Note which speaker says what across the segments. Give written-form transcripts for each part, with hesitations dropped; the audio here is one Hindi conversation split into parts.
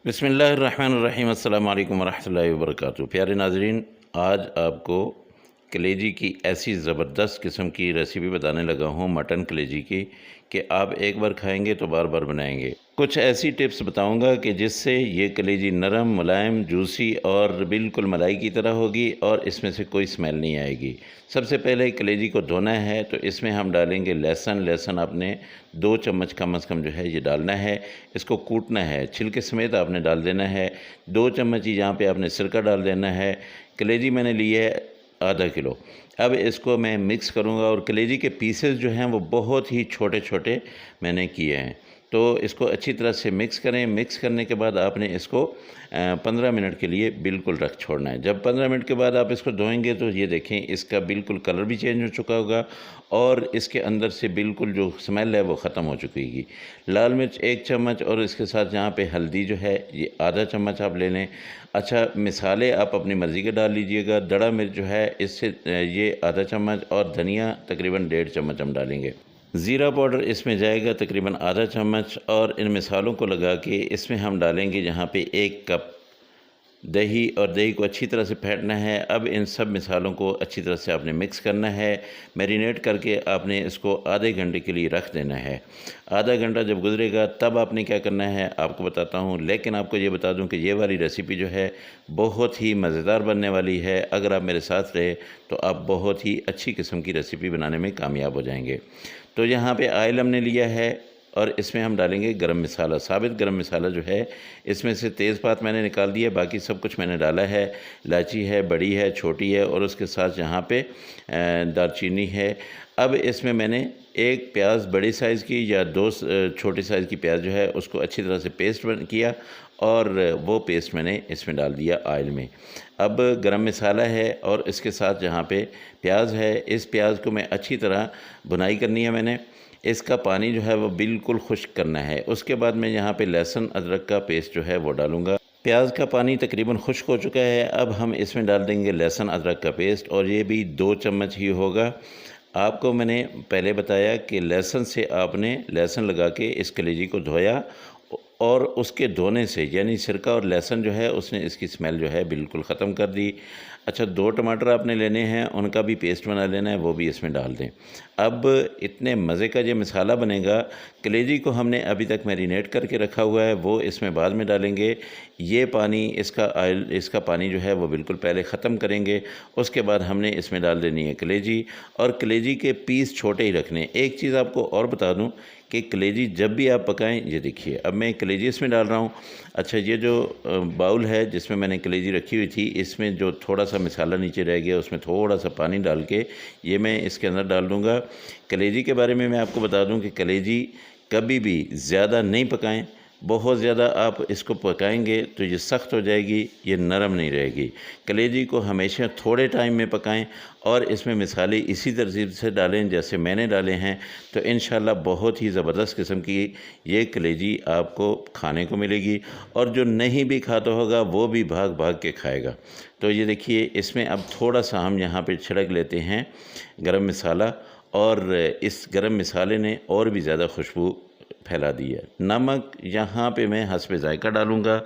Speaker 1: बिस्मिल्लाहिर्रहमानिर्रहीम अस्सलाम वालेकुम वरहमतुल्लाहि वबरकातुहू। प्यारे नाज़रीन, आज आपको कलेजी की ऐसी ज़बरदस्त किस्म की रेसिपी बताने लगा हूँ मटन कलेजी की कि आप एक बार खाएंगे तो बार बार बनाएंगे। कुछ ऐसी टिप्स बताऊंगा कि जिससे ये कलेजी नरम, मुलायम, जूसी और बिल्कुल मलाई की तरह होगी और इसमें से कोई स्मेल नहीं आएगी। सबसे पहले कलेजी को धोना है तो इसमें हम डालेंगे लहसुन आपने 2 चम्मच कम से कम जो है ये डालना है। इसको कूटना है, छिलके समेत आपने डाल देना है। 2 चम्मच ही यहाँ पे आपने सिरका डाल देना है। कलेजी मैंने ली है आधा किलो। अब इसको मैं मिक्स करूँगा और कलेजी के पीसेस जो हैं वो बहुत ही छोटे छोटे मैंने किए हैं। तो इसको अच्छी तरह से मिक्स करें। मिक्स करने के बाद आपने इसको 15 मिनट के लिए बिल्कुल रख छोड़ना है। जब 15 मिनट के बाद आप इसको धोएंगे तो ये देखें इसका बिल्कुल कलर भी चेंज हो चुका होगा और इसके अंदर से बिल्कुल जो स्मेल है वो ख़त्म हो चुकी होगी। लाल मिर्च 1 चम्मच और इसके साथ यहाँ पे हल्दी जो है ये आधा चम्मच आप ले लें। अच्छा, मिसाले आप अपनी मर्ज़ी के डाल लीजिएगा। दड़ा मिर्च जो है इससे ये आधा चम्मच और धनिया तकरीबन 1.5 चम्मच हम डालेंगे। ज़ीरा पाउडर इसमें जाएगा तकरीबन आधा चम्मच और इन मिसालों को लगा के इसमें हम डालेंगे यहाँ पे 1 कप दही और दही को अच्छी तरह से फेंटना है। अब इन सब मिसालों को अच्छी तरह से आपने मिक्स करना है। मैरिनेट करके आपने इसको आधे घंटे के लिए रख देना है। आधा घंटा जब गुजरेगा तब आपने क्या करना है आपको बताता हूँ, लेकिन आपको ये बता दूँ कि ये वाली रेसिपी जो है बहुत ही मज़ेदार बनने वाली है। अगर आप मेरे साथ रहे तो आप बहुत ही अच्छी किस्म की रेसिपी बनाने में कामयाब हो जाएंगे। तो यहाँ पे ऑयल हमने लिया है और इसमें हम डालेंगे गरम मसाला। साबित गरम मसाला जो है इसमें से तेज़पात मैंने निकाल दिया, बाकी सब कुछ मैंने डाला है। इलायची है, बड़ी है, छोटी है और उसके साथ यहाँ पे दालचीनी है। अब इसमें मैंने 1 प्याज बड़ी साइज़ की या 2 छोटी साइज़ की प्याज जो है उसको अच्छी तरह से पेस्ट किया और वो पेस्ट मैंने इसमें डाल दिया ऑयल में। अब गरम मसाला है और इसके साथ जहाँ पे प्याज है, इस प्याज को मैं अच्छी तरह भुनाई करनी है मैंने। इसका पानी जो है वो बिल्कुल खुश्क करना है। उसके बाद मैं यहाँ पे लहसुन अदरक का पेस्ट जो है वो डालूँगा। प्याज का पानी तकरीबन खुश्क हो चुका है। अब हम इसमें डाल देंगे लहसुन अदरक का पेस्ट और ये भी 2 चम्मच ही होगा। आपको मैंने पहले बताया कि लहसुन से आपने लहसुन लगा के इस कलेजी को धोया और उसके धोने से यानी सिरका और लहसुन जो है उसने इसकी स्मेल जो है बिल्कुल ख़त्म कर दी। अच्छा, 2 टमाटर आपने लेने हैं, उनका भी पेस्ट बना लेना है, वो भी इसमें डाल दें। अब इतने मज़े का ये मसाला बनेगा। कलेजी को हमने अभी तक मैरिनेट करके रखा हुआ है, वो इसमें बाद में डालेंगे। ये पानी इसका पानी जो है वो बिल्कुल पहले ख़त्म करेंगे। उसके बाद हमने इसमें डाल देनी है कलेजी और कलेजी के पीस छोटे ही रखने। एक चीज़ आपको और बता दूं कि कलेजी जब भी आप पकाएं, ये देखिए अब मैं कलेजी इसमें डाल रहा हूँ। अच्छा, ये जो बाउल है जिसमें मैंने कलेजी रखी हुई थी, इसमें जो थोड़ा सा मसाला नीचे रह गया उसमें थोड़ा सा पानी डाल के ये मैं इसके अंदर डाल दूँगा। कलेजी के बारे में मैं आपको बता दूँ कि कलेजी कभी भी ज़्यादा नहीं पकाएं। बहुत ज़्यादा आप इसको पकाएंगे तो ये सख्त हो जाएगी, ये नरम नहीं रहेगी। कलेजी को हमेशा थोड़े टाइम में पकाएं और इसमें मिसाले इसी तरतीब से डालें जैसे मैंने डाले हैं, तो इंशाल्लाह बहुत ही ज़बरदस्त किस्म की ये कलेजी आपको खाने को मिलेगी और जो नहीं भी खाता होगा वो भी भाग भाग के खाएगा। तो ये देखिए, इसमें अब थोड़ा सा हम यहाँ पे छिड़क लेते हैं गरम मसाला और इस गरम मसाले ने और भी ज़्यादा खुशबू फैला दी है। नमक यहाँ पे मैं हस्बे ज़ायक़ा डालूँगा।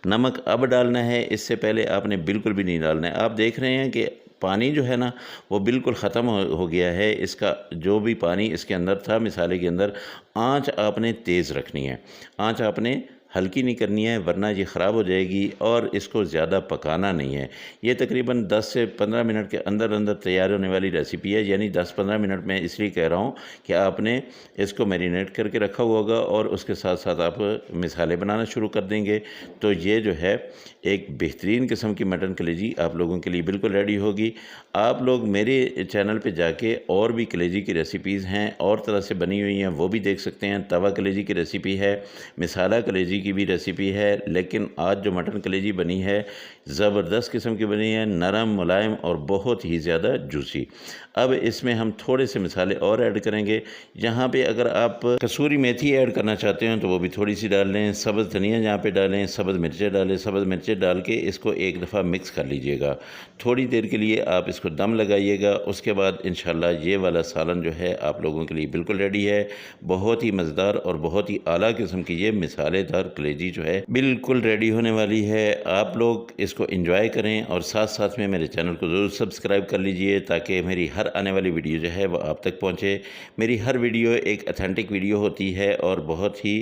Speaker 1: नमक अब डालना है, इससे पहले आपने बिल्कुल भी नहीं डालना है। आप देख रहे हैं कि पानी जो है ना वो बिल्कुल ख़त्म हो गया है। इसका जो भी पानी इसके अंदर था मिसाले के अंदर, आँच आपने तेज़ रखनी है। आँच आपने हल्की नहीं करनी है वरना ये ख़राब हो जाएगी और इसको ज़्यादा पकाना नहीं है। ये तकरीबन 10 से 15 मिनट के अंदर अंदर तैयार होने वाली रेसिपी है। यानी 10-15 मिनट में इसलिए कह रहा हूँ कि आपने इसको मैरिनेट करके रखा हुआ होगा और उसके साथ साथ आप मिसाले बनाना शुरू कर देंगे। तो ये जो है एक बेहतरीन किस्म की मटन कलेजी आप लोगों के लिए बिल्कुल रेडी होगी। आप लोग मेरे चैनल पे जाके और भी कलेजी की रेसिपीज़ हैं और तरह से बनी हुई हैं वो भी देख सकते हैं। तवा कलेजी की रेसिपी है, मिसाला कलेजी की भी रेसिपी है, लेकिन आज जो मटन कलेजी बनी है ज़बरदस्त किस्म की बनी है, नरम, मुलायम और बहुत ही ज़्यादा जूसी। अब इसमें हम थोड़े से मसाले और ऐड करेंगे। यहाँ पे अगर आप कसूरी मेथी ऐड करना चाहते हैं तो वो भी थोड़ी सी डाल लें। सब्ज़ धनिया यहाँ पे डालें, सब्ज़ मिर्चें डालें। सब्ज़ मिर्चें डाल के इसको एक दफ़ा मिक्स कर लीजिएगा। थोड़ी देर के लिए आप इसको दम लगाइएगा। उसके बाद इंशाल्लाह ये वाला सालन जो है आप लोगों के लिए बिल्कुल रेडी है। बहुत ही मज़ेदार और बहुत ही आला किस्म की ये मिसालेदार कलेजी जो है बिल्कुल रेडी होने वाली है। आप लोग इसको एंजॉय करें और साथ साथ में मेरे चैनल को ज़रूर सब्सक्राइब कर लीजिए ताकि मेरी हर आने वाली वीडियो जो है वो आप तक पहुँचे। मेरी हर वीडियो एक अथेंटिक वीडियो होती है और बहुत ही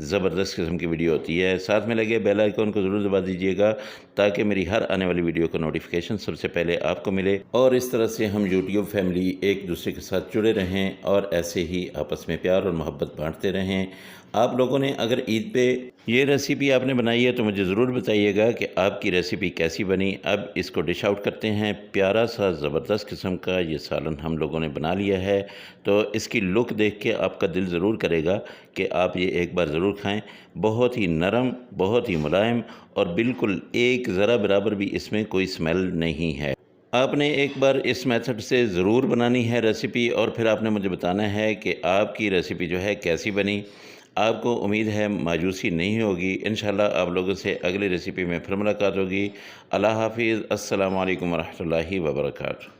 Speaker 1: ज़बरदस्त किस्म की वीडियो होती है। साथ में लगे बेल आइकन को ज़रूर दबा दीजिएगा ताकि मेरी हर आने वाली वीडियो का नोटिफिकेशन सबसे पहले आपको मिले और इस तरह से हम यूट्यूब फैमिली एक दूसरे के साथ जुड़े रहें और ऐसे ही आपस में प्यार और मोहब्बत बांटते रहें। आप लोगों ने अगर ईद पे ये रेसिपी आपने बनाई है तो मुझे ज़रूर बताइएगा कि आपकी रेसिपी कैसी बनी। अब इसको डिश आउट करते हैं। प्यारा सा ज़बरदस्त किस्म का ये सालन हम लोगों ने बना लिया है, तो इसकी लुक देख के आपका दिल ज़रूर करेगा कि आप ये एक बार ज़रूर खाएं। बहुत ही नरम, बहुत ही मुलायम और बिल्कुल एक ज़रा बराबर भी इसमें कोई स्मेल नहीं है। आपने एक बार इस मेथड से ज़रूर बनानी है रेसिपी और फिर आपने मुझे बताना है कि आपकी रेसिपी जो है कैसी बनी। आपको उम्मीद है मायूसी नहीं होगी। इंशाल्लाह आप लोगों से अगली रेसिपी में फिर मुलाकात होगी। अल्लाह हाफ़िज़। अस्सलामु अलैकुम वरहमतुल्लाहि वबरकातुहू।